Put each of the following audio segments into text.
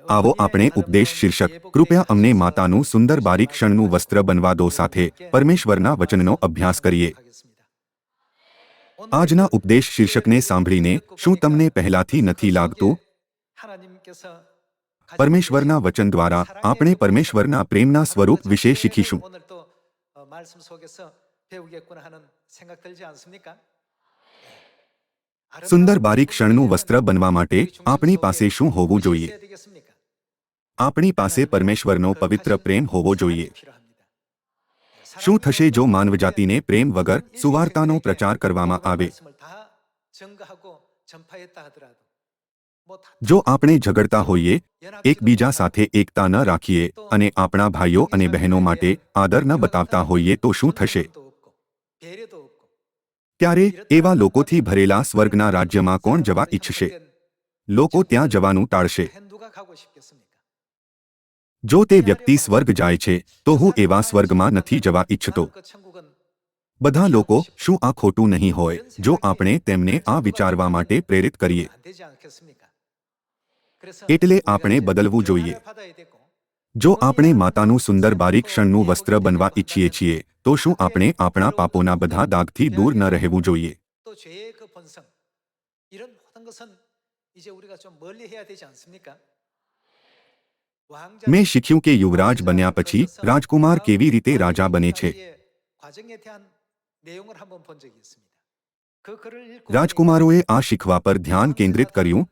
આવો આપણે ઉપદેશ શીર્ષક કૃપયા અમને માતાનું સુંદર બારીક ક્ષણનું વસ્ત્ર બનવા દો સાથે પરમેશ્વરના વચનનો અભ્યાસ કરીએ। આજના ઉપદેશ શીર્ષકને સાંભળીને શું તમને પહેલાથી નથી લાગતું? પરમેશ્વરના વચન દ્વારા આપણે પરમેશ્વરના પ્રેમના સ્વરૂપ વિશે શીખીશું। સુંદર બારીક ક્ષણનું વસ્ત્ર બનવા માટે આપણી પાસે શું હોવું જોઈએ? આપણી પાસે પરમેશ્વરનો પવિત્ર પ્રેમ હોવો જોઈએ। શું થશે જો માનવજાતિને પ્રેમ વગર સુવાર્તાનો પ્રચાર કરવામાં આવે? જો આપણે ઝઘડતા હોઈએ, એકબીજા સાથે એકતા ન રાખીએ અને આપણા ભાઈઓ અને બહેનો માટે આદર ન બતાવતા હોઈએ તો શું થશે? ત્યારે એવા લોકોથી ભરેલા સ્વર્ગના રાજ્યમાં કોણ જવા ઈચ્છશે? લોકો ત્યાં જવાનું ટાળશે। જો તે વ્યક્તિ સ્વર્ગ જાય છે તો હું એવા સ્વર્ગમાં નથી જવા ઈચ્છતો। બધા લોકો શું આ ખોટું નહીં હોય જો આપણે તેમને આ વિચારવા માટે પ્રેરિત કરીએ? એટલે આપણે બદલવું જોઈએ। જો આપણે માતાનું સુંદર બારીક ક્ષણનું વસ્ત્ર બનવા ઈચ્છીએ છીએ તો શું આપણે આપણા પાપોના બધા દાગથી દૂર ન રહેવું જોઈએ? મેં શીખ્યું કે યુવરાજ બન્યા પછી રાજકુમાર કેવી રીતે રાજા બને છે। રાજકુમારોએ આ શીખવા પર ધ્યાન કેન્દ્રિત કર્યું।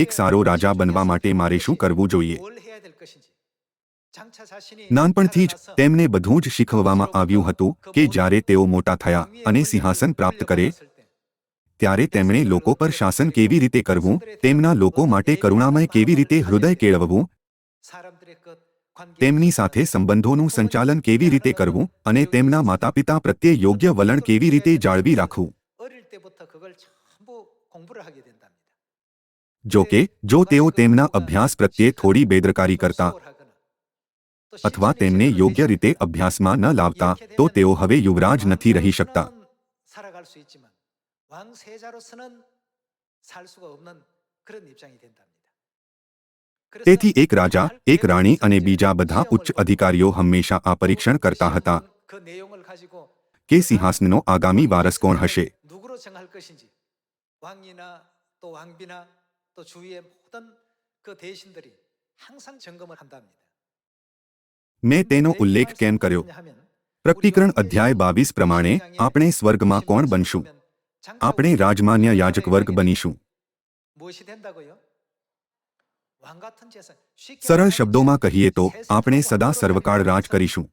એક સારો રાજા બનવા માટે મારે શું કરવું જોઈએ? નાનપણથી જ તેમને બધું જ શીખવવામાં આવ્યું હતું કે જ્યારે તેઓ મોટા થયા અને સિંહાસન પ્રાપ્ત કરે ત્યારે તેમણે લોકો પર શાસન કેવી રીતે કરવું, તેમના લોકો માટે કરુણામય કેવી રીતે હૃદય કેળવવું, તેમની સાથે સંબંધોનું સંચાલન કેવી રીતે કરવું અને તેમના માતાપિતા પ્રત્યે યોગ્ય વલણ કેવી રીતે જાળવી રાખવું। જો કે જો તેઓ તેમના અભ્યાસ પ્રત્યે થોડી બેદરકારી કરતા અથવા તેમને યોગ્ય રીતે અભ્યાસમાં ન લાવતા તો તેઓ હવે યુવરાજ નથી રહી શકતા। તેથી એક રાજા, એક રાણી અને બીજા બધા ઉચ્ચ અધિકારીઓ હંમેશા આ પરીક્ષણ કરતા હતા કે સિંહાસનનો આગામી વારસ કોણ હશે। મેં તેનો ઉલ્લેખ કેમ કર્યો? પ્રકટીકરણ અધ્યાય 22 પ્રમાણે આપણે સ્વર્ગમાં કોણ બનશું? આપણે રાજમાન્ય યાજક વર્ગ બનીશું। સરળ શબ્દોમાં કહીએ તો આપણે સદા સર્વકાળ રાજ કરીશું।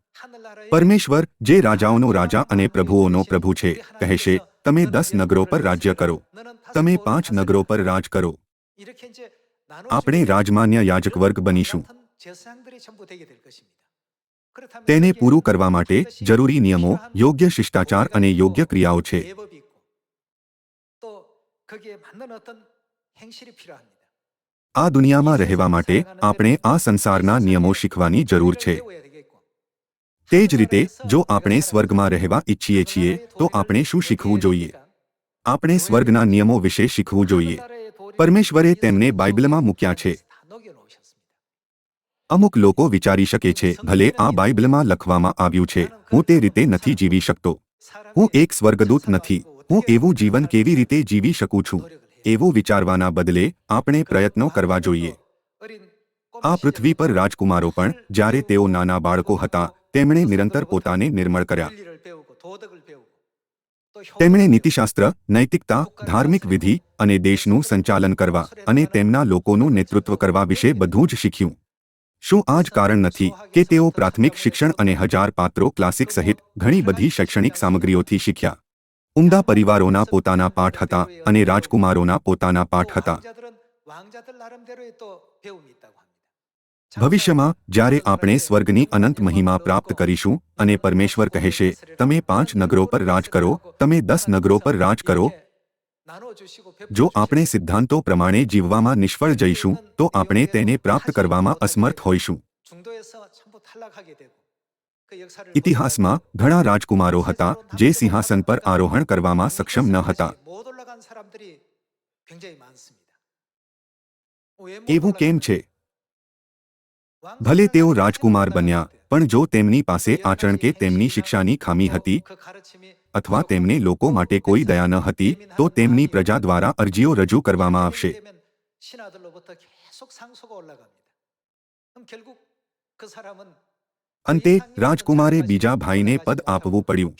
પરમેશ્વર જે રાજાઓનો રાજા અને પ્રભુઓનો પ્રભુ છે કહેશે, તમે 10 નગરો પર રાજ્ય કરો, તમે 5 નગરો પર રાજ કરો। આપણે રાજમાન્ય યાજક વર્ગ બનીશું। તેને પૂરું કરવા માટે જરૂરી નિયમો, યોગ્ય શિષ્ટાચાર અને યોગ્ય ક્રિયાઓ છે। આ દુનિયામાં રહેવા માટે આપણે આ સંસારના નિયમો શીખવાની જરૂર છે। તે જ રીતે જો આપણે સ્વર્ગમાં રહેવા ઈચ્છીએ છીએ તો આપણે શું શીખવું જોઈએ? આપણે સ્વર્ગના નિયમો વિશે શીખવું જોઈએ। પરમેશ્વરે તેમને બાઇબલમાં મૂક્યા છે। અમુક લોકો વિચારી શકે છે, ભલે આ બાઇબલમાં લખવામાં આવ્યું છે, હું તે રીતે નથી જીવી શકતો, હું એક સ્વર્ગદૂત નથી, હું એવું જીવન કેવી રીતે જીવી શકું છું? એવું વિચારવાના બદલે આપણે પ્રયત્નો કરવા જોઈએ। આ પૃથ્વી પર રાજકુમારો પણ જ્યારે તેઓ નાના બાળકો હતા તેમણે નિરંતર પોતાને નિર્મળ કર્યા। તેમણે નીતિશાસ્ત્ર, નૈતિકતા, ધાર્મિક વિધિ અને દેશનું સંચાલન કરવા અને તેમના લોકોનું નેતૃત્વ કરવા વિશે બધું જ શીખ્યું। શું આ જ કારણ નથી કે તેઓ પ્રાથમિક શિક્ષણ અને 1000 પાત્રો ક્લાસિક સહિત ઘણી બધી શૈક્ષણિક સામગ્રીઓથી શીખ્યા? ઉમદા પરિવારોના પોતાના પાઠ હતા અને રાજકુમારોના પોતાના પાઠ હતા। ભવિષ્યમાં જ્યારે આપણે સ્વર્ગની અનંત મહિમા પ્રાપ્ત કરીશું અને પરમેશ્વર કહેશે, તમે 5 નગરો પર રાજ કરો, તમે 10 નગરો પર રાજ કરો, જો આપણે સિદ્ધાંતો પ્રમાણે જીવવામાં નિષ્ફળ જઈશું તો આપણે તેને પ્રાપ્ત કરવામાં અસમર્થ હોઈશું। ઇતિહાસમાં ઘણા રાજકુમારો હતા જે સિંહાસન પર આરોહણ કરવામાં સક્ષમ ન હતા। એવું કેમ છે? ભલે તેઓ રાજકુમાર બન્યા, પણ જો તેમની પાસે આચરણ કે તેમની શિક્ષાની ખામી હતી અથવા તેમને લોકો માટે કોઈ દયા ન હતી, તો તેમની પ્રજા દ્વારા અરજીઓ રજૂ કરવામાં આવશે. અંતે રાજકુમારે બીજા ભાઈને પદ આપવું પડ્યું.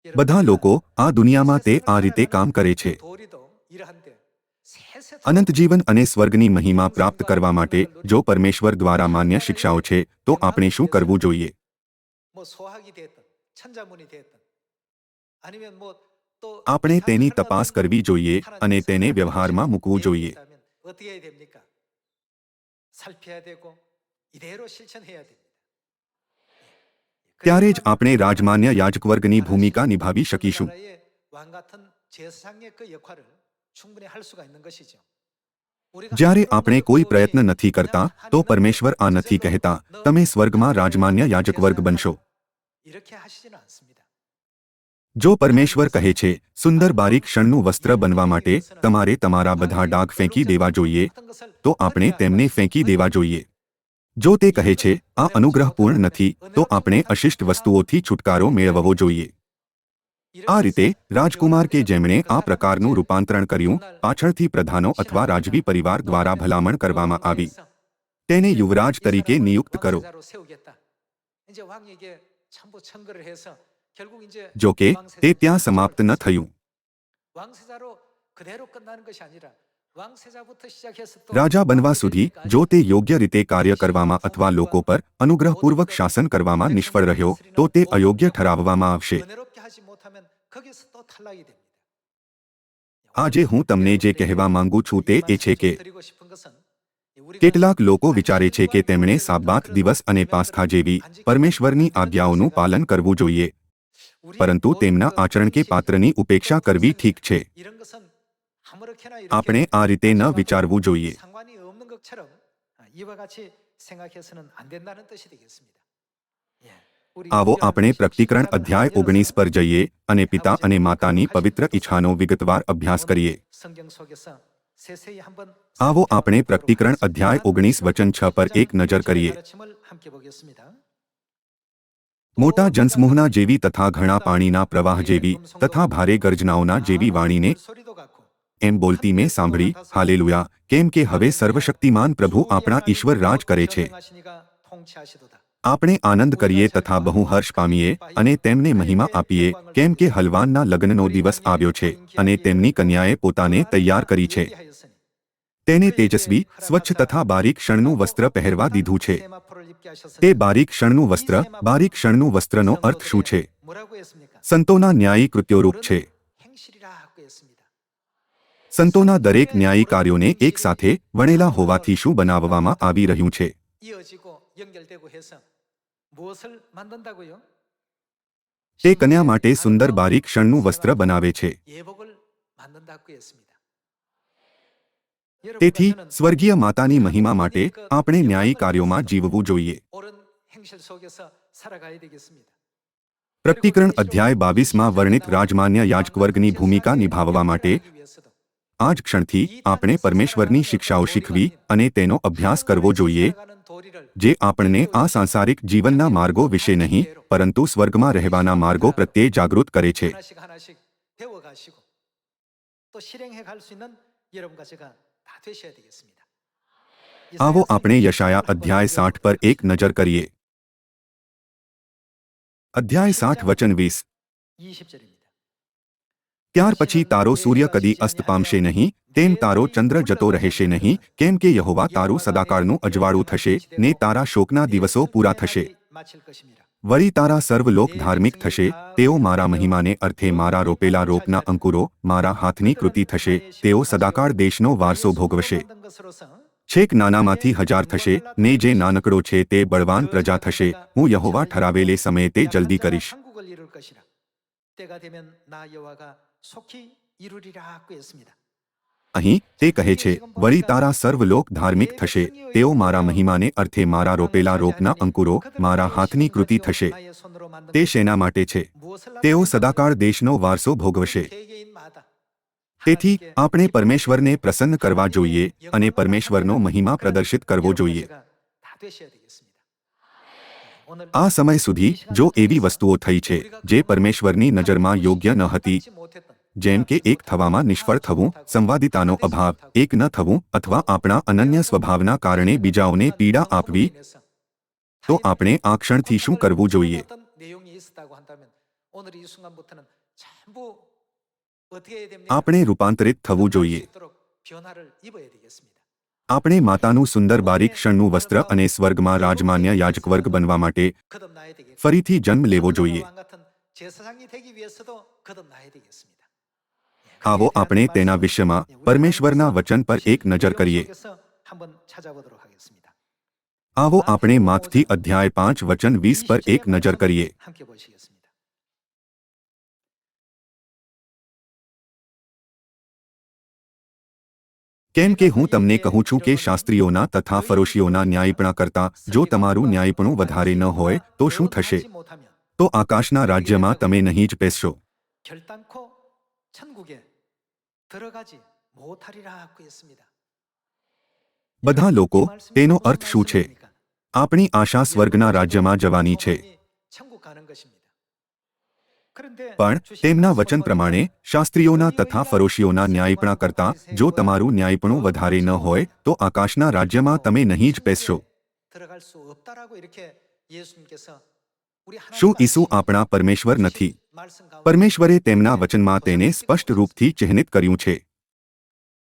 બધા લોકો આ દુનિયામાં તે આ રીતે કામ કરે છે. અનંત જીવન અને સ્વર્ગની મહિમા પ્રાપ્ત કરવા માટે જો પરમેશ્વર દ્વારા માન્ય શિક્ષાઓ છે, તો આપણે શું કરવું જોઈએ? આપણે તેની તપાસ કરવી જોઈએ અને તેને વ્યવહારમાં મૂકવું જોઈએ. ત્યારે જ આપણે રાજમાન્ય યાજકવર્ગની ભૂમિકા નિભાવી શકીશું. જ્યારે આપણે કોઈ પ્રયત્ન નથી કરતા, તો પરમેશ્વર આ નથી કહેતા, તમે સ્વર્ગમાં રાજમાન્ય યાજકવર્ગ બનશો. જો પરમેશ્વર કહે છે, સુંદર બારીક શણનું વસ્ત્ર બનવા માટે તમારે તમારા બધા ડાઘ ફેંકી દેવા જોઈએ, તો આપણે તેમને ફેંકી દેવા જોઈએ. જો તે કહે છે, આ અનુગ્રહપૂર્ણ નથી, તો આપણે અશિષ્ટ વસ્તુઓથી છુટકારો મેળવવો જોઈએ. આ રીતે રાજકુમાર કે જેમણે આ પ્રકારનું રૂપાંતરણ કર્યું, પાછળથી પ્રધાનો અથવા રાજવી પરિવાર દ્વારા ભલામણ કરવામાં આવી, તેને યુવરાજ તરીકે નિયુક્ત કરો. જો કે તે ત્યાં સમાપ્ત ન થયું. રાજા બનવા સુધી જો તે યોગ્ય રીતે કાર્ય કરવામાં અથવા લોકો પર અનુગ્રહપૂર્વક શાસન કરવામાં નિષ્ફળ રહ્યો, તો તે અયોગ્ય ઠરાવવામાં આવશે. આજે હું તમને જે કહેવા માંગુ છું તે એ છે કે કેટલાક લોકો વિચારે છે કે તેમણે સાબ્બાત દિવસ અને પાસ્ખા જેવી પરમેશ્વરની આજ્ઞાઓનું પાલન કરવું જોઈએ, પરંતુ તેમના આચરણ કે પાત્રની ઉપેક્ષા કરવી ઠીક છે. આપણે આ રીતે ન વિચારવું જોઈએ. આવો આપણે પ્રકટીકરણ અધ્યાય 19 પર જઈએ અને પિતા અને માતાની પવિત્ર ઈચ્છાનો વિગતવાર અભ્યાસ કરીએ. આવો આપણે પ્રકટીકરણ અધ્યાય 19 વચન 6 પર એક નજર કરીએ. મોટા જનસમૂહના જેવી તથા ઘણા પાણીના પ્રવાહ જેવી તથા ભારે ગર્જનાઓના જેવી વાણીને એમ બોલતી મેં સાંભળી, હાલેલુયા, કેમ કે હવે સર્વશક્તિમાન પ્રભુ આપણા ઈશ્વર રાજ કરે છે. આપણે આનંદ કરીએ તથા બહુ હર્ષ પામીએ અને તેમને મહિમા આપીએ, કેમ કે હલવાનના લગ્નનો દિવસ આવ્યો છે અને તેમની કન્યાએ પોતાને તૈયાર કરી છે. તેને તેજસ્વી, સ્વચ્છ તથા બારીક શણનું વસ્ત્ર પહેરવા દીધું છે. તે બારીક શણનું વસ્ત્રનો અર્થ શું છે? સંતોના ન્યાયી કૃત્યોરૂપ છે. સંતોના દરેક ન્યાયી કાર્યોને એક સાથે વણેલા હોવાથી શું બનાવવામાં આવી રહ્યું છે? તે કન્યા માટે સુંદર બારીક શણનું વસ્ત્ર બનાવે છે. તેથી સ્વર્ગીય માતાની મહિમા માટે આપણે ન્યાયી કાર્યોમાં જીવવું જોઈએ. પ્રકટીકરણ અધ્યાય 22માં વર્ણિત રાજમાન્ય યાજકવર્ગની ભૂમિકા નિભાવવા માટે આ જ ક્ષણથી આપણે પરમેશ્વરની શિક્ષાઓ શીખવી અને તેનો અભ્યાસ કરવો જોઈએ, જે આપણને આ સાંસારિક જીવનના માર્ગો વિશે નહીં, પરંતુ સ્વર્ગમાં રહેવાના માર્ગો પ્રત્યે જાગૃત કરે છે. આવો આપણે યશાયા અધ્યાય 60 પર એક નજર કરીએ. અધ્યાય 60 વચન 20. ત્યાર પછી તારો સૂર્ય કદી અસ્ત પામશે નહીં, તેમ તારો ચંદ્ર જતો રહેશે નહીં, કેમ કે યહોવા તારું સદાકાળનું અજવાળું થશે ને તારા શોકના દિવસો પૂરા થશે. વળી તારા સર્વ લોક ધાર્મિક થશે, તેઓ મારા મહિમાને અર્થે મારા રોપેલા રોપના અંકુરો, મારા હાથની કૃતિ થશે, તેઓ સદાકાળ દેશનો વારસો ભોગવશે. છેક નાનામાંથી 1000 થશે, ને જે નાનકડો છે તે બળવાન પ્રજા થશે. હું યહોવા ઠરાવેલે સમયે તે જલ્દી કરીશ. અહીં તે કહે છે, વળી તારા સર્વ લોક ધાર્મિક થશે, તેઓ મારા મહિમાને અર્થે મારા રોપેલા રોપના અંકુરો, મારા હાથની કૃતિ થશે. તે શેના માટે છે? તેઓ સદાકાળ દેશનો વારસો ભોગવશે. તેથી આપણે પરમેશ્વરને પ્રસન્ન કરવા જોઈએ અને પરમેશ્વરનો મહિમા પ્રદર્શિત કરવો જોઈએ. આ સમય સુધી જો એવી વસ્તુઓ થઈ છે જે પરમેશ્વરની નજરમાં યોગ્ય ન હતી, જેમ કે એક થવામાં નિષ્ફળ થવું, સંવાદિતાનો અભાવ, એક ન થવું અથવા આપણા અનન્ય સ્વભાવના કારણે બીજાઓને પીડા આપવી, તો આપણે આ ક્ષણથી શું કરવું જોઈએ? આપણે રૂપાંતરિત થવું જોઈએ. આપણે માતાનું સુંદર બારીક શણનું વસ્ત્ર અને સ્વર્ગમાં રાજમાન્ય યાજકવર્ગ બનવા માટે ફરીથી જન્મ લેવો જોઈએ. આવો આપણે તેના વિષયમાં પરમેશ્વરના વચન પર એક નજર કરીએ. આવો આપણે માથથી અધ્યાય 5 વચન 20 પર એક નજર કરીએ. કેમ કે હું તમને કહું છું કે શાસ્ત્રીઓના તથા ફરોશીઓના ન્યાયપણા કરતાં જો તમારું ન્યાયપણું વધારે ન હોય તો શું થશે? તો આકાશના રાજ્યમાં તમે નહીં જ પેસશો. બધા લોકો, તેનો અર્થ શું છે? આપણી આશા સ્વર્ગના રાજ્યમાં જવાની છે. પણ તેમના વચન પ્રમાણે શાસ્ત્રીઓના તથા ફરોશીઓના ન્યાયપણા કરતાં જો તમારું ન્યાયપણું વધારે ન હોય તો આકાશના રાજ્યમાં તમે નહીં જ પેસશો. શું ઈસુ આપણા પરમેશ્વર નથી? પરમેશ્વરે તેમના વચનમાં તેને સ્પષ્ટ રૂપથી ચિહ્નિત કર્યું છે.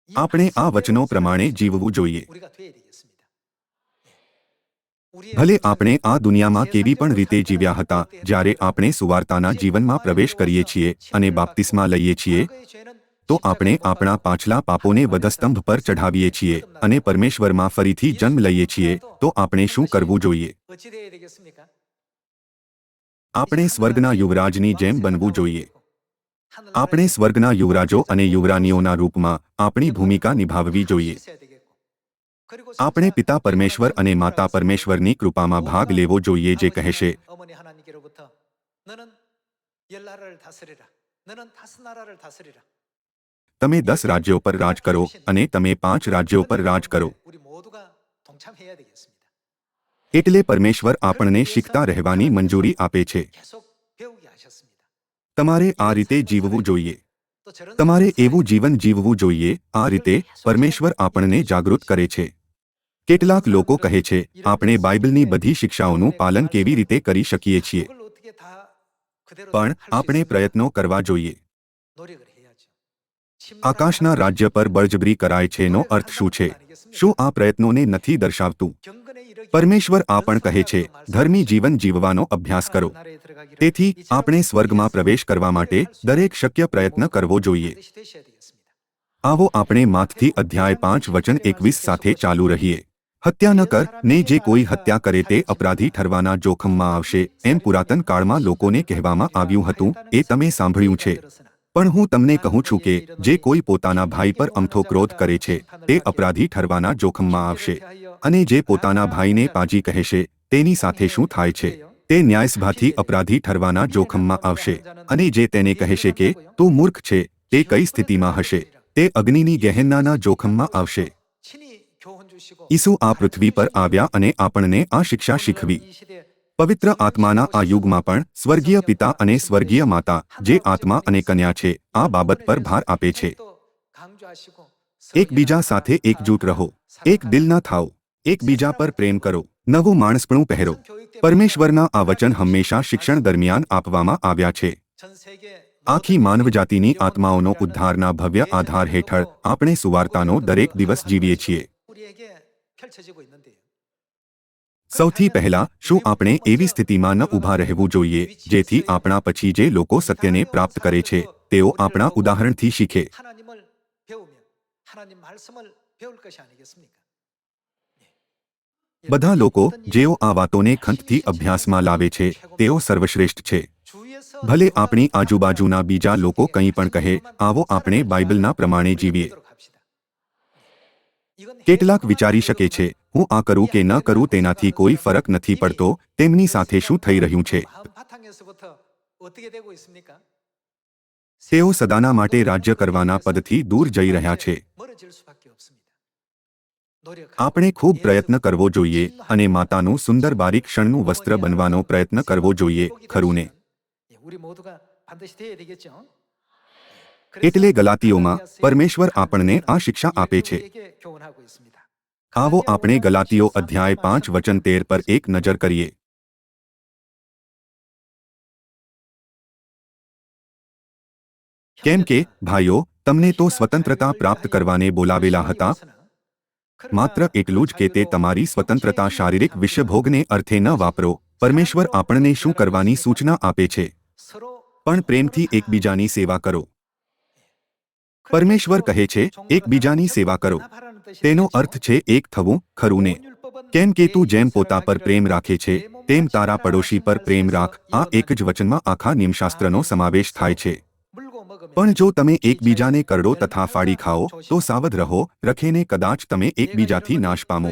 આપણે આ વચનો પ્રમાણે જીવવું જોઈએ. ભલે આપણે આ દુનિયામાં કેવી પણ રીતે જીવ્યા હતા, જ્યારે આપણે સુવાર્તાના જીવનમાં પ્રવેશ કરીએ છીએ અને બાપ્તિસ્મા લઈએ છીએ, તો આપણે આપણા પાછલા પાપોને વધસ્તંભ પર ચઢાવીએ છીએ અને પરમેશ્વરમાં ફરીથી જન્મ લઈએ છીએ. તો આપણે શું કરવું જોઈએ? આપણે સ્વર્ગના યુવરાજની જેમ બનવું જોઈએ. આપણે સ્વર્ગના યુવરાજો અને યુવરાનીઓના રૂપમાં આપણી ભૂમિકા નિભાવવી જોઈએ. આપણે પિતા પરમેશ્વર અને માતા પરમેશ્વરની કૃપામાં ભાગ લેવો જોઈએ, જે કહેશે, તમે 10 રાજ્યો પર રાજ કરો અને તમે 5 રાજ્યો પર રાજ કરો. એટલે પરમેશ્વર આપણને શીખતા રહેવાની મંજૂરી આપે છે. તમારે આ રીતે જીવવું જોઈએ. તમારે એવું જીવન જીવવું જોઈએ. આ રીતે પરમેશ્વર આપણને જાગૃત કરે છે. કેટલાક લોકો કહે છે, આપણે બાઇબલની બધી શિક્ષાઓનું પાલન કેવી રીતે કરી શકીએ છીએ? પણ આપણે પ્રયત્નો કરવા જોઈએ. આકાશના રાજ્ય પર બળજબરી કરાય છે નો અર્થ શું છે? શું આ પ્રયત્નોને નથી દર્શાવતું? પરમેશ્વર આ પણ કહે છે, ધર્મી જીવન જીવવાનો અભ્યાસ કરો. તેથી આપણે સ્વર્ગમાં પ્રવેશ કરવા માટે દરેક શક્ય પ્રયત્ન કરવો જોઈએ. આવો આપણે માથથી અધ્યાય 5 વચન 21 સાથે ચાલુ રહીએ. હત્યા ન કર, ને જે કોઈ હત્યા કરે તે અપરાધી ઠરવાના જોખમમાં આવશે, એમ પુરાતન કાળમાં લોકોને કહેવામાં આવ્યું હતું. એ તમે સાંભળ્યું છે. પણ હું તમને કહું છું કે જે કોઈ પોતાના ભાઈ પર અમથો ક્રોધ કરે છે તે અપરાધી ઠરવાના જોખમમાં આવશે. અને જે પોતાના ભાઈને પાજી કહેશે તેની સાથે શું થાય છે? તે ન્યાયસભાથી અપરાધી ઠરવાના જોખમમાં આવશે. અને જે તેને કહેશે કે તું મૂર્ખ છે, તે કઈ સ્થિતિમાં હશે? તે અગ્નિની ગહેન્નાના જોખમમાં આવશે. ઈસુ આ પૃથ્વી પર આવ્યા અને આપણને આ શિક્ષા શીખવી. પવિત્ર આત્માના આ યુગમાં પણ સ્વર્ગીય પિતા અને સ્વર્ગીય માતા, જે આત્મા અને કન્યા છે, આ બાબત પર ભાર આપે છે. એકબીજા સાથે એકજૂટ રહો. એક દિલના થાઓ. એકબીજા પર પ્રેમ કરો. નવું માણસપણું પહેરો. પરમેશ્વરના આ વચન હંમેશા શિક્ષણ દરમિયાન આપવામાં આવ્યા છે. આખી માનવજાતિની આત્માઓનો ઉદ્ધારના ભવ્ય આધાર હેઠળ આપણે સુવાર્તાનો દરેક દિવસ જીવીએ છીએ. સૌથી પહેલા, શું આપણે એવી સ્થિતિમાં ન ઊભા રહેવું જોઈએ જેથી આપણા પછી જે લોકો સત્યને પ્રાપ્ત કરે છે તેઓ આપણા ઉદાહરણથી શીખે? બધા લોકો જેઓ આ વાતોને ખંતથી અભ્યાસમાં લાવે છે તેઓ સર્વશ્રેષ્ઠ છે. ભલે આપણી આજુબાજુના બીજા લોકો કંઈ પણ કહે, આવો આપણે બાઇબલના પ્રમાણે જીવીએ. કેટલાક વિચારી શકે છે, હું આ કરું કે ન કરું તેનાથી કોઈ ફરક નથી પડતો, તેમની સાથે શું થઈ રહ્યું છે? 어떻게 되고 있습니까? તેઓ સદાના માટે રાજ્ય કરવાના પદથી દૂર જઈ રહ્યા છે. 멀어질 수밖에 없습니다. આપણે ખૂબ પ્રયત્ન કરવો જોઈએ અને માતાનું સુંદર બારીક ક્ષણનું વસ્ત્ર બનવાનો પ્રયત્ન કરવો જોઈએ, ખરું ને? 우리 모두가 반드시 돼야 되겠죠. એટલે ગલાતીઓમાં પરમેશ્વર આપણને આ શિક્ષા આપે છે. 교훈하고 있습니다. આવો આપણે ગલાતીઓ અધ્યાય 5 વચન 13 પર એક નજર કરીએ. કેમ કે ભાઈઓ, તમને તો સ્વતંત્રતા પ્રાપ્ત કરવાને બોલાવેલા હતા, માત્ર એટલું જ કે તે તમારી સ્વતંત્રતા શારીરિક વિષયભોગને અર્થે ન વાપરો. પરમેશ્વર આપણને શું કરવાની સૂચના આપે છે? પણ પ્રેમથી એકબીજાની સેવા કરો. પરમેશ્વર કહે છે, એકબીજાની સેવા કરો. તેનો અર્થ છે એક થવું, ખરું ને? કેમ કે તું જેમ પોતા પર પ્રેમ રાખે છે તેમ તારા પડોશી પર પ્રેમ રાખ. આ એક જ વચનમાં આખા નિયમશાસ્ત્રનો સમાવેશ થાય છે. પણ જો તમે એકબીજાને કરડો તથા ફાડી ખાઓ તો સાવધ રહો, રખેને કદાચ તમે એકબીજાથી નાશ પામો.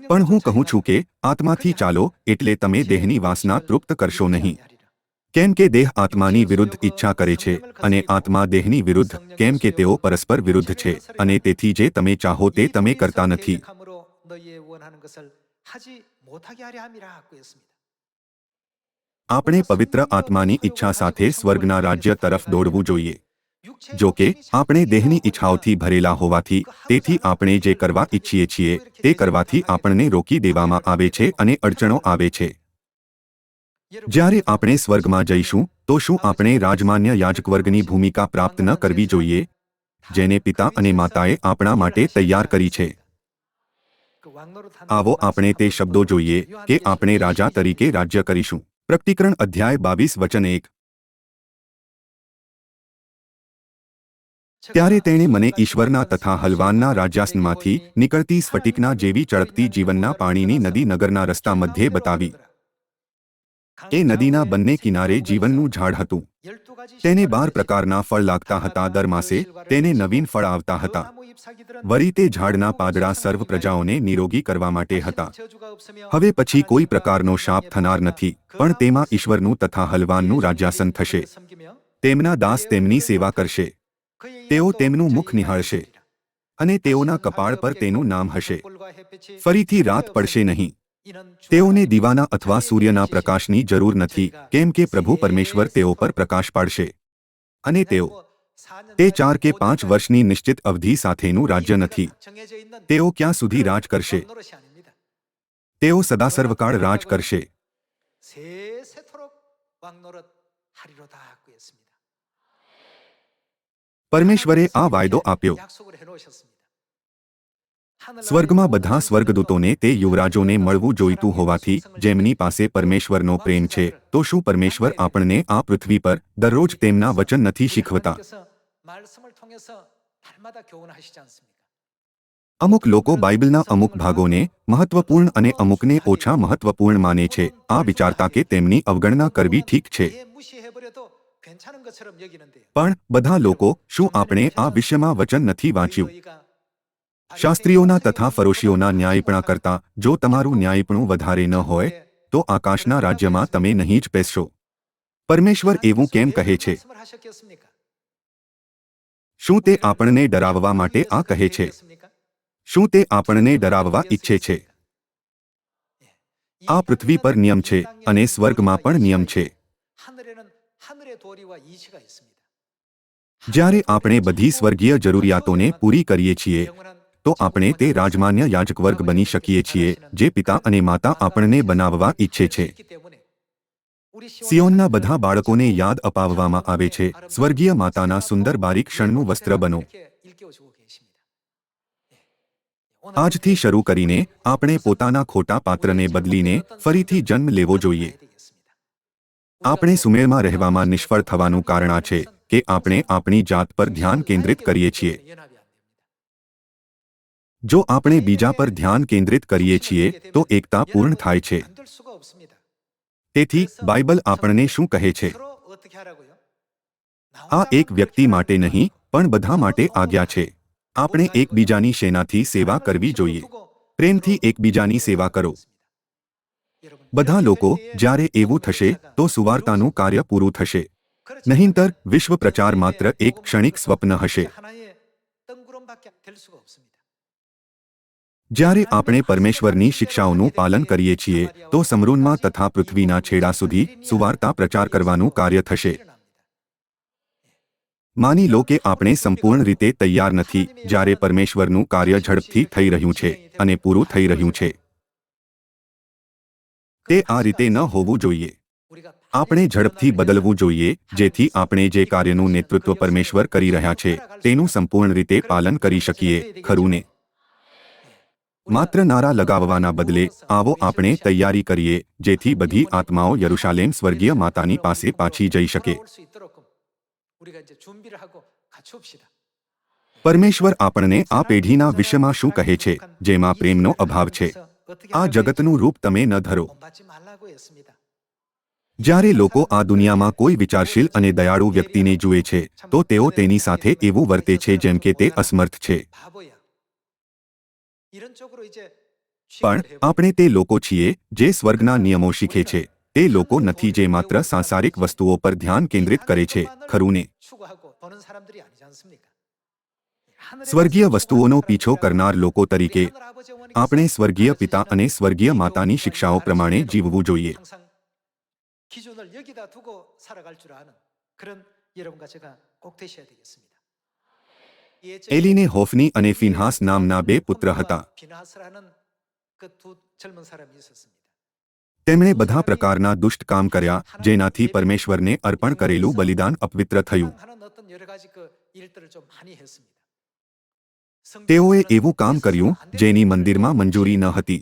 પણ હું કહું છું કે આત્માથી ચાલો, એટલે તમે દેહની વાસના તૃપ્ત કરશો નહીં. કેમ કે દેહ આત્માની વિરુદ્ધ ઈચ્છા કરે છે અને આત્મા દેહની વિરુદ્ધ, કેમ કે તેઓ પરસ્પર વિરુદ્ધ છે અને તેથી જે તમે ચાહો તે તમે કરતા નથી. આપણે પવિત્ર આત્માની ઈચ્છા સાથે સ્વર્ગના રાજ્ય તરફ દોડવું જોઈએ. જો કે આપણે દેહની ઈચ્છાઓથી ભરેલા હોવાથી, તેથી આપણે જે કરવા ઈચ્છીએ છીએ તે કરવાથી આપણને રોકી દેવામાં આવે છે અને અડચણો આવે છે. જ્યારે આપણે સ્વર્ગમાં જઈશું તો શું આપણે રાજમાન્ય યાજકવર્ગની ભૂમિકા પ્રાપ્ત ન કરવી જોઈએ, જેને પિતા અને માતાએ આપણા માટે તૈયાર કરી છે? આવો આપણે તે શબ્દો જોઈએ કે આપણે રાજા તરીકે રાજ્ય કરીશું. પ્રકટીકરણ અધ્યાય 22 વચન 1. ત્યારે તેણે મને ઈશ્વરના તથા હલવાનના રાજ્યાસનમાંથી નીકળતી સ્ફટિકના જેવી ચળકતી જીવનના પાણીની નદી નગરના રસ્તા મધ્યે બતાવી. એ નદીના બંને કિનારે જીવનનું ઝાડ હતું. તેને 12 પ્રકારના ફળ લાગતા હતા. દર માસે તેને નવીન ફળ આવતા હતા. વળી તે ઝાડના પાંદડા સર્વ પ્રજાઓને નિરોગી કરવા માટે હતા. હવે પછી કોઈ પ્રકારનો શાપ થનાર નથી, પણ તેમાં ઈશ્વરનું તથા હલવાનનું રાજ્યાસન થશે. તેમના દાસ તેમની સેવા કરશે. તેઓ તેમનું મુખ નિહાળશે અને તેઓના કપાળ પર તેનું નામ હશે. ફરીથી રાત પડશે નહીં. તેઓને દીવાના અથવા સૂર્યના પ્રકાશની જરૂર નથી, કેમ કે પ્રભુ પરમેશ્વર તેઓ પર પ્રકાશ પાડશે. અને તેઓ તે 4 કે 5 વર્ષની નિશ્ચિત અવધિ સાથેનું રાજ્ય નથી. તેઓ ક્યાં સુધી રાજ કરશે? તેઓ સદા સર્વકાળ રાજ કરશે. પરમેશ્વરે આ વાયદો આપ્યો. સ્વર્ગમાં બધા સ્વર્ગદૂતોને તે યુવરાજોને મળવું જોઈતું હોવાથી, જેમની પાસે પરમેશ્વરનો પ્રેમ છે, તો શું પરમેશ્વર આપણને આ પૃથ્વી પર દરરોજ તેમના વચન નથી શીખવતા? અમુક લોકો બાઇબલના અમુક ભાગોને મહત્વપૂર્ણ અને અમુકને ઓછા મહત્વપૂર્ણ માને છે, આ વિચારતા કે તેમની અવગણના કરવી ઠીક છે. પણ બધા લોકો, શું આપણે આ વિષયમાં વચન નથી વાંચ્યું? શાસ્ત્રીઓના તથા ફરોશીઓના ન્યાયપણા કરતાં જો તમારું ન્યાયપણું વધારે ન હોય તો આકાશના રાજ્યમાં તમે નહીં જ પેસશો. પરમેશ્વર એવું કેમ કહે છે? શું તે આપણને ડરાવવા માટે આ કહે છે? શું તે આપણને ડરાવવા ઈચ્છે છે? આ પૃથ્વી પર નિયમ છે અને સ્વર્ગમાં પણ નિયમ છે. જ્યારે આપણે બધી સ્વર્ગીય જરૂરિયાતોને પૂરી કરીએ છીએ તો આપણે તે રાજમાન્ય યાજકવર્ગ બની શકીએ છીએ જે પિતા અને માતા આપણને બનાવવા ઈચ્છે છે. સિયોનના બધા બાળકોને યાદ અપાવવામાં આવે છે, સ્વર્ગીય માતાના સુંદર બારીક ક્ષણનું વસ્ત્ર બનો. આજથી શરૂ કરીને આપણે પોતાના ખોટા પાત્રને બદલીને ફરીથી જન્મ લેવો જોઈએ. આપણે સુમેળમાં રહેવામાં નિષ્ફળ થવાનું કારણ આ છે કે આપણે આપણી જાત પર ધ્યાન કેન્દ્રિત કરીએ છીએ. જો આપણે બીજા પર ધ્યાન કેન્દ્રિત કરીએ છીએ તો એકતા પૂર્ણ થાય છે. તેથી બાઇબલ આપણને શું કહે છે? આ એક વ્યક્તિ માટે નહીં પણ બધા માટે આજ્ઞા છે. આપણે એકબીજાની સેનાથી સેવા કરવી જોઈએ. પ્રેમથી એકબીજાની સેવા કરો. બધા લોકો જ્યારે એવું થશે તો સુવાર્તાનું કાર્ય પૂરું થશે. 그렇지 નહીંતર 않으면 વિશ્વ પ્રચાર 세계에 માત્ર એક 복음을 ક્ષણિક સ્વપ્ન 전하는 હશે. 것이 하나의 뜬구름밖에 될 수가 없습니다. જ્યારે આપણે પરમેશ્વરની શિક્ષાઓનું પાલન કરીએ છીએ તો સમરૂનમાં તથા પૃથ્વીના છેડા સુધી સુવાર્તા પ્રચાર કરવાનું કાર્ય થશે. માની લો કે આપણે સંપૂર્ણ રીતે તૈયાર નથી જ્યારે પરમેશ્વરનું કાર્ય ઝડપથી થઈ રહ્યું છે અને પૂરું થઈ રહ્યું છે. તે આ રીતે ન હોવું જોઈએ. આપણે ઝડપથી બદલવું જોઈએ જેથી આપણે જે કાર્યનું નેતૃત્વ પરમેશ્વર કરી રહ્યા છે તેનું સંપૂર્ણ રીતે પાલન કરી શકીએ, ખરું ને? માત્ર નારા લગાવવાના બદલે આવો આપણે તૈયારી કરીએ જેથી બધી આત્માઓ યરુશાલેમ સ્વર્ગીય માતાની પાસે પાછી જઈ શકે. પરમેશ્વર આપણને આ પેઢીના વિષયમાં શું કહે છે જેમાં પ્રેમનો અભાવ છે? આ જગતનું રૂપ તમે ન ધરો. જ્યારે લોકો આ દુનિયામાં કોઈ વિચારશીલ અને દયાળુ વ્યક્તિને જુએ છે તો તેઓ તેની સાથે એવું વર્તે છે જેમ કે તે અસમર્થ છે. પણ આપણે તે લોકો છીએ જે સ્વર્ગના નિયમો શીખે છે. તે લોકો નથી જે માત્ર સાંસારિક વસ્તુઓ પર ધ્યાન કેન્દ્રિત કરે છે, ખરું ને? સ્વર્ગીય વસ્તુઓનો પીછો કરનાર લોકો તરીકે આપણે સ્વર્ગીય પિતા અને સ્વર્ગીય માતાની શિક્ષાઓ પ્રમાણે જીવવું જોઈએ. 기준을 여기다 두고 살아갈 줄 아는 그런 여러분과 제가 꼭 되셔야 되겠습니다. એલીને હોફની અને ફિનહાસ નામના બે પુત્ર હતા. 비나스라는 그 두 젊은 사람이 있었습니다. તેમણે બધા પ્રકારના દુષ્ટ કામ કર્યા જેનાથી પરમેશ્વરને અર્પણ કરેલું બલિદાન અપવિત્ર થયું. 하는 어떤 여러 가지 그 일들을 좀 많이 했습니다. તેઓએ એવું કામ કર્યું જેની મંદિરમાં મંજૂરી ન હતી.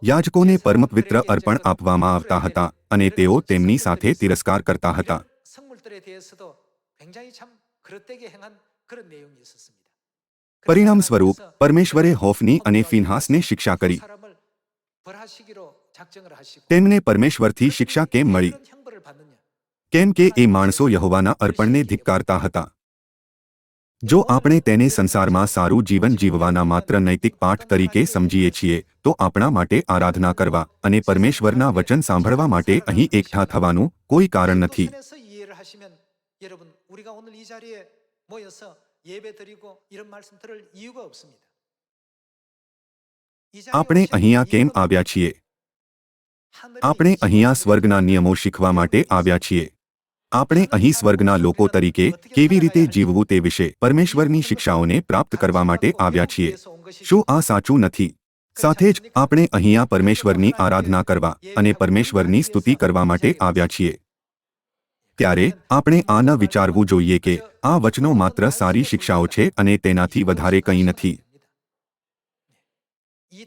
યાજકોને પરમપવિત્ર અર્પણ આપવામાં આવતા હતા અને તેઓ તેમની સાથે તિરસ્કાર કરતા હતા. 성물들에 대해서도 굉장히 참 그릇되게 행한 그런 내용이 있었습니다. પરિણામ સ્વરૂપ પરમેશ્વરે હોફની અને ફિનહાસને શિક્ષા કરી. 사람을 벌하시기로 작정을 하시고 તેમને પરમેશ્વરથી શિક્ષા કેમ મળી? 이런 형벌을 받느냐? કેમ કે એ માણસો યહોવાના અર્પણને ધિક્કારતા હતા. જો આપણે તેને સંસારમાં સારું જીવન જીવવાના માત્ર નૈતિક પાઠ તરીકે સમજીએ છીએ તો આપણા માટે આરાધના કરવા અને પરમેશ્વરના વચન સાંભળવા માટે અહીં એકઠા થવાનું કોઈ કારણ નથી. 선에서 이해를 하시면 여러분 우리가 오늘 이 자리에 모여서 예배드리고 이런 말씀 들을 이유가 없습니다. 이 자리에 આપણે 오신 અહીંયા કેમ 이유는 આવ્યા છીએ? 하늘의 આપણે અહીંયા 지혜를 સ્વર્ગના નિયમો શીખવા માટે આવ્યા છીએ. આપણે અહીં સ્વર્ગના લોકો તરીકે કેવી રીતે જીવવું તે વિશે પરમેશ્વરની શિક્ષાઓને પ્રાપ્ત કરવા માટે આવ્યા છીએ. શું આ સાચું નથી? સાથે જ આપણે અહીંયા પરમેશ્વરની આરાધના કરવા અને પરમેશ્વરની સ્તુતિ કરવા માટે આવ્યા છીએ. ત્યારે આપણે આ ન વિચારવું જોઈએ કે આ વચનો માત્ર સારી શિક્ષાઓ છે અને તેનાથી વધારે કંઈ નથી.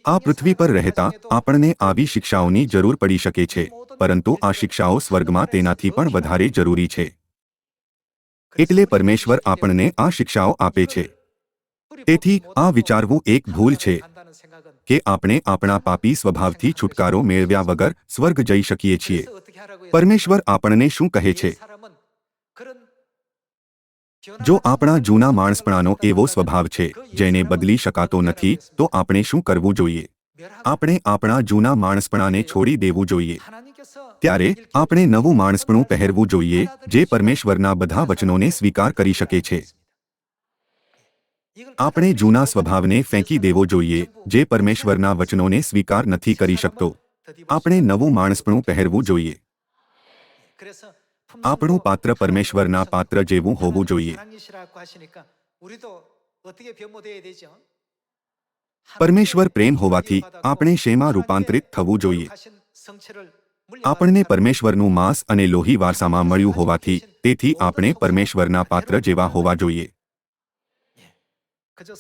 આ પૃથ્વી પર રહેતા આપણને આવી શિક્ષાઓની જરૂર પડી શકે છે પરંતુ આ શિક્ષાઓ સ્વર્ગમાં તેનાથી પણ વધારે જરૂરી છે. એટલે પરમેશ્વર આપણને આ શિક્ષાઓ આપે છે. તેથી આ વિચારવું એક ભૂલ છે કે આપણે આપણા પાપી સ્વભાવથી છુટકારો મેળવ્યા વગર સ્વર્ગ જઈ શકીએ છીએ. પરમેશ્વર આપણને શું કહે છે? જો આપણા જૂના માણસપણાનો એવો સ્વભાવ છે જેને બદલી શકાતો નથી તો આપણે શું કરવું જોઈએ? આપણે આપણા જૂના માણસપણાને છોડી દેવું જોઈએ. ત્યારે આપણે નવું માણસપણું પહેરવું જોઈએ જે પરમેશ્વરના બધા વચનોને સ્વીકાર કરી શકે છે. આપણે જૂના સ્વભાવને ફેંકી દેવો જોઈએ જે પરમેશ્વરના વચનોને સ્વીકાર નથી કરી શકતો. આપણે નવું માણસપણું પહેરવું જોઈએ. આપણું પાત્ર પરમેશ્વરના પાત્ર જેવું હોવું જોઈએ. પરમેશ્વર પ્રેમ હોવાથી આપણે શેમાં રૂપાંતરિત થવું જોઈએ? આપણને પરમેશ્વરનું માંસ અને લોહી વારસામાં મળ્યું હોવાથી તેથી આપણે પરમેશ્વરના પાત્ર જેવા હોવા જોઈએ.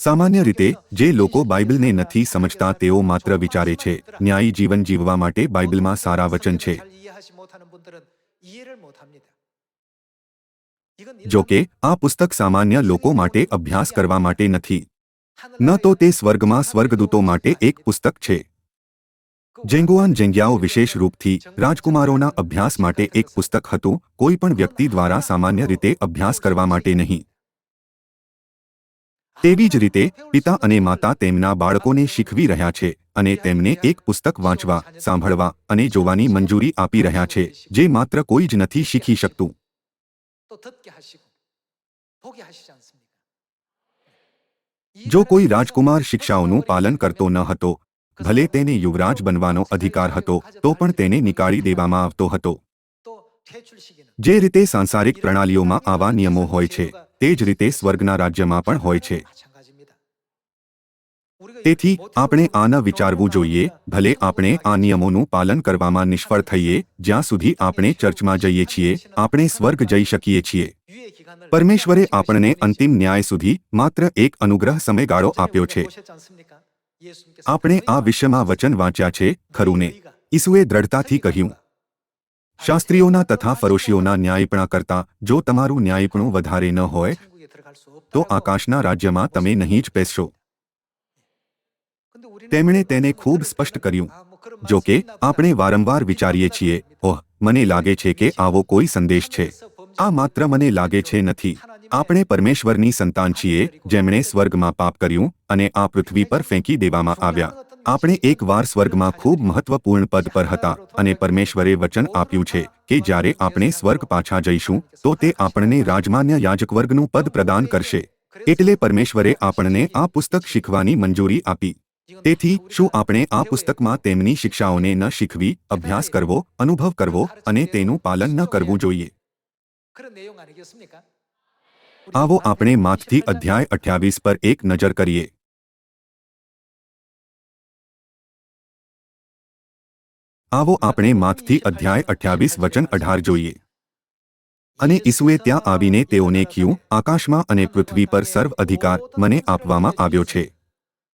સામાન્ય રીતે જે લોકો બાઇબલને નથી સમજતા તેઓ માત્ર વિચારે છે ન્યાયી જીવન જીવવા માટે બાઇબલમાં સારા વચન છે. જો કે આ પુસ્તક સામાન્ય લોકો માટે અભ્યાસ કરવા માટે નથી. ન તો તે સ્વર્ગમાં સ્વર્ગદૂતો માટે એક પુસ્તક છે. જેંગુઆન જેંગ્યાઓ વિશેષ રૂપથી રાજકુમારોના અભ્યાસ માટે એક પુસ્તક હતું, કોઈ પણ વ્યક્તિ દ્વારા સામાન્ય રીતે અભ્યાસ કરવા માટે નહીં. તેવી જ રીતે પિતા અને માતા તેમના બાળકોને શીખવી રહ્યા છે અને તેમને એક પુસ્તક વાંચવા, સાંભળવા અને જોવાની મંજૂરી આપી રહ્યા છે, જે માત્ર કોઈ જ નથી શીખી શકતું. 또 듣게 하시고 보게 하시지 않습니까? જો કોઈ રાજકુમાર શિક્ષાઓનું પાલન કરતો ન હતો, ભલે તેને યુવરાજ બનવાનો અધિકાર હતો, તો પણ તેને નીકાળી દેવામાં આવતો હતો. 또 퇴출시키는 જે રીતે સાંસારિક પ્રણાલીઓમાં આવા નિયમો હોય છે, તે જ રીતે સ્વર્ગના રાજ્યમાં પણ હોય છે. 마찬가지입니다. 우리가 તેથી 이렇게 આપણે 못해도 આ ન વિચારવું જોઈએ, ભલે આપણે આ નિયમોનું પાલન કરવામાં નિષ્ફળ થઈએ, જ્યાં સુધી આપણે ચર્ચમાં જઈએ છીએ, આપણે સ્વર્ગ જઈ શકીએ છીએ. 유예 기간을 પરમેશ્વરે 제한하시고 આપણને 계신 분이죠. અંતિમ ન્યાય સુધી માત્ર એક અનુગ્રહ સમયગાળો આપ્યો છે. 보셨지 않습니까? 예수님께서 આપણે 그 આ 의와 વિષયમાં વચન વાંચ્યા છે, ખરું ને? 의가 ઈસુએ દ્રઢતાથી કહ્યું, શાસ્ત્રીઓના તથા ફરોશીઓના ન્યાયપણા કરતાં જો તમારું ન્યાયપણું વધારે ન હોય, 천국에 들어갈 수 તો 없다라고 આકાશના રાજ્યમાં તમે નહીં જ પેસશો. 근데 우리는 તેમણે 그 તેને 말씀을 ખૂબ 들을 સ્પષ્ટ 때는 કર્યું. 아, 뭐 그런 જો કે 말씀이 있나 보다. આપણે વારંવાર વિચારીએ છીએ, ઓહ, મને લાગે છે કે આવો કોઈ સંદેશ છે. આ માત્ર મને લાગે છે નથી. આપણે પરમેશ્વરની સંતાન છીએ, જેમણે સ્વર્ગમાં પાપ કર્યું અને આ પૃથ્વી પર ફેંકી દેવામાં આવ્યા. આપણે એકવાર સ્વર્ગમાં ખૂબ મહત્વપૂર્ણ પદ પર હતા અને પરમેશ્વરે વચન આપ્યું છે કે જ્યારે આપણે સ્વર્ગ પાછા જઈશું, તો તે આપણને રાજમાન્ય યાજકવર્ગનું પદ પ્રદાન કરશે. એટલે પરમેશ્વરે આપણને આ પુસ્તક શીખવાની મંજૂરી આપી. તેથી શું આપણે આ પુસ્તકમાં તેમની શિક્ષાઓને ન શીખવી, અભ્યાસ કરવો, અનુભવ કરવો અને તેનું પાલન ન કરવું જોઈએ? 그런 내용 아니겠습니까? આવો આપણે માથથી અધ્યાય 28 પર એક નજર કરીએ. આવો આપણે માથથી અધ્યાય 28 વચન 18 જોઈએ. અને ઈસુએ ત્યાં આવીને તેઓને કહ્યું, આકાશમાં અને પૃથ્વી પર સર્વ અધિકાર મને આપવામાં આવ્યો છે.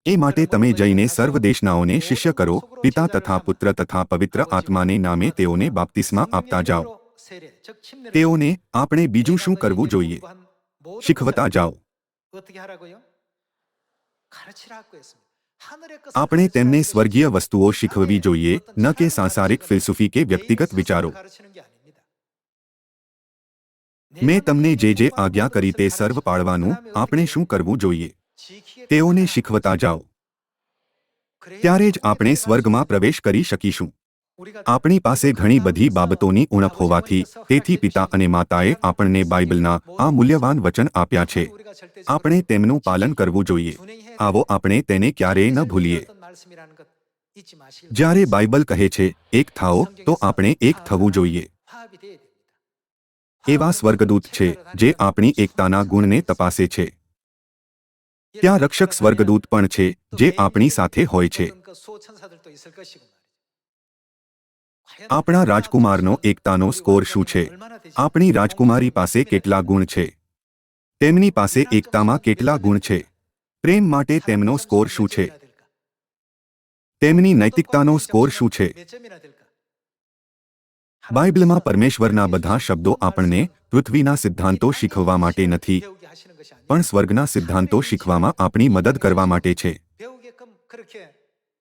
એ માટે તમે જઈને સર્વ દેશનાઓને શિષ્ય કરો, પિતા તથા પુત્ર તથા પવિત્ર આત્માને નામે તેઓને બાપ્તિસ્મા આપતા જાઓ. તેઓને આપણે બીજું શું કરવું જોઈએ? શીખવતા જાઓ. 어떻게 하라고요? 가르치라고 했습니다. 하늘의 것을 આપણે તેમને 가르치라는 સ્વર્ગીય 것이지 વસ્તુઓ શીખવવી જોઈએ, ન કે સાંસારિક ફિલસૂફી કે વ્યક્તિગત વિચારો. 가르치는 게 아닙니다. મેં તમને જે જે આજ્ઞા કરી તે સર્વ પાળવાનું આપણે શું કરવું જોઈએ? તેઓને શીખવતા જાઓ. ત્યારે જ આપણે સ્વર્ગમાં પ્રવેશ કરી શકીશું. આપણી પાસે ઘણી બધી બાબતોની ઉણપ હોવાથી, તેથી પિતા અને માતાએ આપણને બાઇબલના આ મૂલ્યવાન વચન આપ્યા છે. આપણે તેમનું પાલન કરવું જોઈએ. આવો આપણે તેને ક્યારેય ન ભૂલીએ. જ્યારે બાઇબલ કહે છે, એક થાઓ, તો આપણે એક થવું જોઈએ. એવા સ્વર્ગદૂત છે, જે આપણી એકતાના ગુણને તપાસે છે. ત્યાં રક્ષક સ્વર્ગદૂત પણ છે, જે આપણી સાથે હોય છે. આપણા રાજકુમારનો એકતાનો સ્કોર શું છે? આપણી રાજકુમારી પાસે કેટલા ગુણ છે? તેમની પાસે એકતામાં કેટલા ગુણ છે? પ્રેમ માટે તેમનો સ્કોર શું છે? તેમની નૈતિકતાનો સ્કોર શું છે? બાઇબલમાં પરમેશ્વરના બધા શબ્દો આપણને પૃથ્વીના સિદ્ધાંતો શીખવવા માટે નથી, પણ સ્વર્ગના સિદ્ધાંતો શીખવામાં આપણી મદદ કરવા માટે છે. 배우게끔 그렇게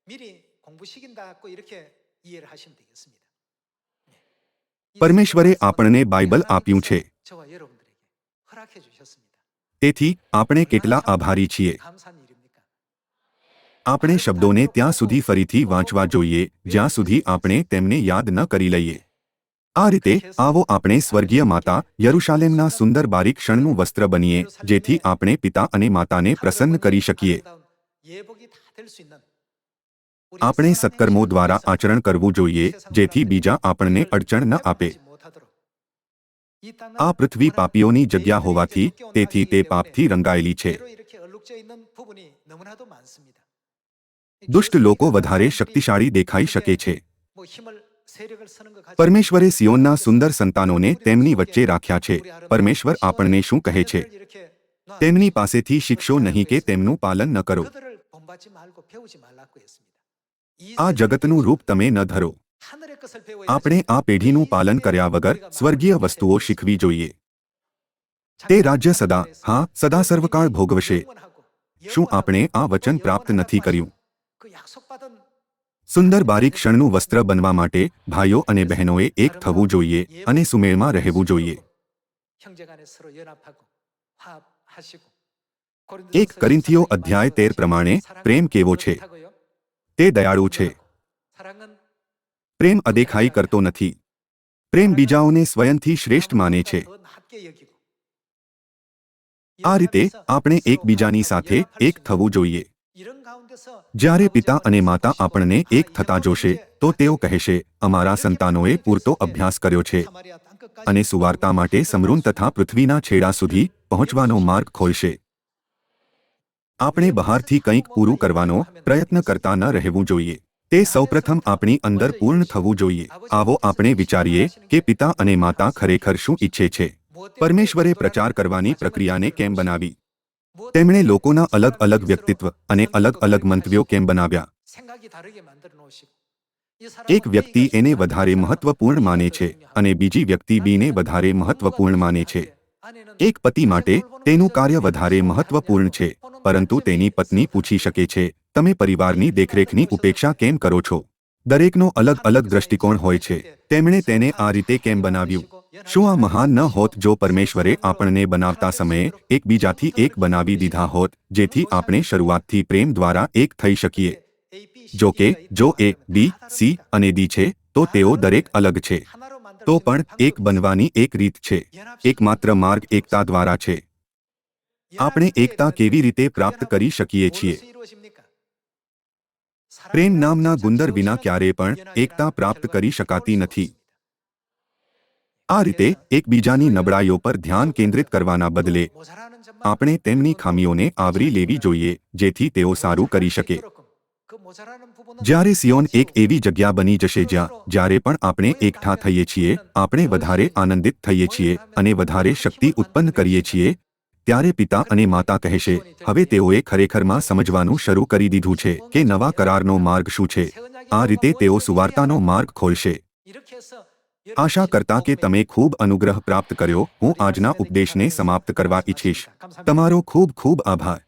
미리 공부시킨다고 이렇게 이해를 하시면 되겠습니다. પરમેશ્વરે આપણને બાઇબલ આપ્યું છે. 저와 여러분들에게 허락해 주셨습니다. તેથી આપણે કેટલા આભારી છીએ. 감사한 일입니까? આપણે શબ્દોને ત્યાં સુધી ફરીથી વાંચવા જોઈએ, જ્યાં સુધી આપણે તેમને યાદ ન કરી લઈએ. આ રીતે આવો આપણે સ્વર્ગીય માતા યરુશાલેમના સુંદર બારીક ક્ષણનું વસ્ત્ર બનીએ, જેથી આપણે પિતા અને માતાને પ્રસન્ન કરી શકીએ. 예복이 다 될 수 있는 આપણે સત્કર્મો દ્વારા આચરણ કરવું જોઈએ, જેથી બીજા આપણને અડચણ ન આપે. આ પૃથ્વી પાપીઓની જગ્યા હોવાથી, તેથી તે પાપથી રંગાયેલી છે. દુષ્ટ લોકો વધારે શક્તિશાળી દેખાઈ શકે છે. પરમેશ્વરે સિયોનના સુંદર સંતાનોને તેમની વચ્ચે રાખ્યા છે. પરમેશ્વર આપણને શું કહે છે? તેમની પાસેથી શીખશો નહીં કે તેમનું પાલન ન કરો. આ જગતનું રૂપ તમે ન ધરો. આપણે આ પેઢીનું પાલન કર્યા વગર સ્વર્ગીય વસ્તુઓ શીખવી જોઈએ. તે રાજ્ય સદા, હા, સદા સર્વકાળ ભોગવશે. શું આપણે આ વચન પ્રાપ્ત નથી કર્યું? સુંદર બારીક ક્ષણનું વસ્ત્ર બનવા માટે ભાઈઓ અને બહેનોએ એક થવું જોઈએ અને સુમેળમાં રહેવું જોઈએ. 1 કોરિન્થીઓ અધ્યાય 13 પ્રમાણે પ્રેમ કેવો છે? તે દયાળુ છે. 사랑은 પ્રેમ અદેખાઈ કરતો નથી. પ્રેમ બીજાઓને સ્વયંથી શ્રેષ્ઠ માને છે. 더 낮게 여기고 આ રીતે આપણે એકબીજાની સાથે એક થવું જોઈએ. 이런 가운데서 જ્યારે પિતા અને માતા આપણને એક થતા જોશે તો તેઓ કહેશે, અમારા સંતાનોએ પૂરતો અભ્યાસ કર્યો છે 사마리아 땅끝까지 અને સુવાર્તા માટે સમરૂન તથા પૃથ્વીના છેડા સુધી પહોંચવાનો માર્ગ ખોલશે. આપણે બહારથી કંઈક પૂરું કરવાનો પ્રયત્ન કરતા ન રહેવું જોઈએ. તે સૌપ્રથમ આપણી અંદર પૂર્ણ થવું જોઈએ. આવો આપણે વિચારીએ કે પિતા અને માતા ખરેખર શું ઈચ્છે છે. પરમેશ્વરે પ્રચાર કરવાની પ્રક્રિયાને કેમ બનાવી? તેમણે લોકોના અલગ અલગ વ્યક્તિત્વ અને અલગ અલગ મંતવ્યો કેમ બનાવ્યા? 생각이 다르게 만들어 놓으시고 이 એક વ્યક્તિ એને વધારે મહત્વપૂર્ણ માને છે અને બીજી વ્યક્તિ બીને વધારે મહત્વપૂર્ણ માને છે. એક પતિ માટે તેનું કાર્ય વધારે મહત્વપૂર્ણ છે, પરંતુ તેની પત્ની પૂછી શકે છે, તમે પરિવારની દેખરેખની ઉપેક્ષા કેમ કરો છો? દરેકનો અલગ અલગ દ્રષ્ટિકોણ હોય છે. તેમણે તેને આ રીતે કેમ બનાવ્યું? શું આ મહાન ન હોત જો પરમેશ્વરે આપણને બનાવતા સમયે એકબીજાથી એક બનાવી દીધા હોત, જેથી આપણે શરૂઆતથી પ્રેમ દ્વારા એક થઈ શકીએ? જો કે જો એ બી સી અને ડી છે તો તેઓ દરેક અલગ છે. તો પણ એક બનવાની એક રીત છે. એકમાત્ર માર્ગ એકતા દ્વારા છે. આપણે એકતા કેવી રીતે પ્રાપ્ત કરી શકીએ છીએ? પ્રેમ નામના ગુંદર વિના ક્યારેય પણ એકતા પ્રાપ્ત કરી શકાતી નથી. આ રીતે એકબીજાની નબળાઈઓ પર ધ્યાન કેન્દ્રિત કરવાના બદલે આપણે તેમની ખામીઓને આવરી લેવી જોઈએ, જેથી તેઓ સારું કરી શકે. જ્યારે સિયોન એક એવી જગ્યા બની જશે જ્યારે પણ આપણે એકઠા થઈએ છીએ, આપણે વધારે આનંદિત થઈએ છીએ અને વધારે શક્તિ ઉત્પન્ન કરીએ છીએ, ત્યારે પિતા અને માતા કહેશે, હવે તેઓએ ખરેખરમાં સમજવાનું શરૂ કરી દીધું છે કે નવા કરારનો માર્ગ શું છે. આ રીતે તેઓ સુવાર્તાનો માર્ગ ખોલશે. આશા કરતા કે તમે ખૂબ અનુગ્રહ પ્રાપ્ત કર્યો, હું આજના ઉપદેશને સમાપ્ત કરવા ઈચ્છીશ. તમારો ખૂબ ખૂબ આભાર.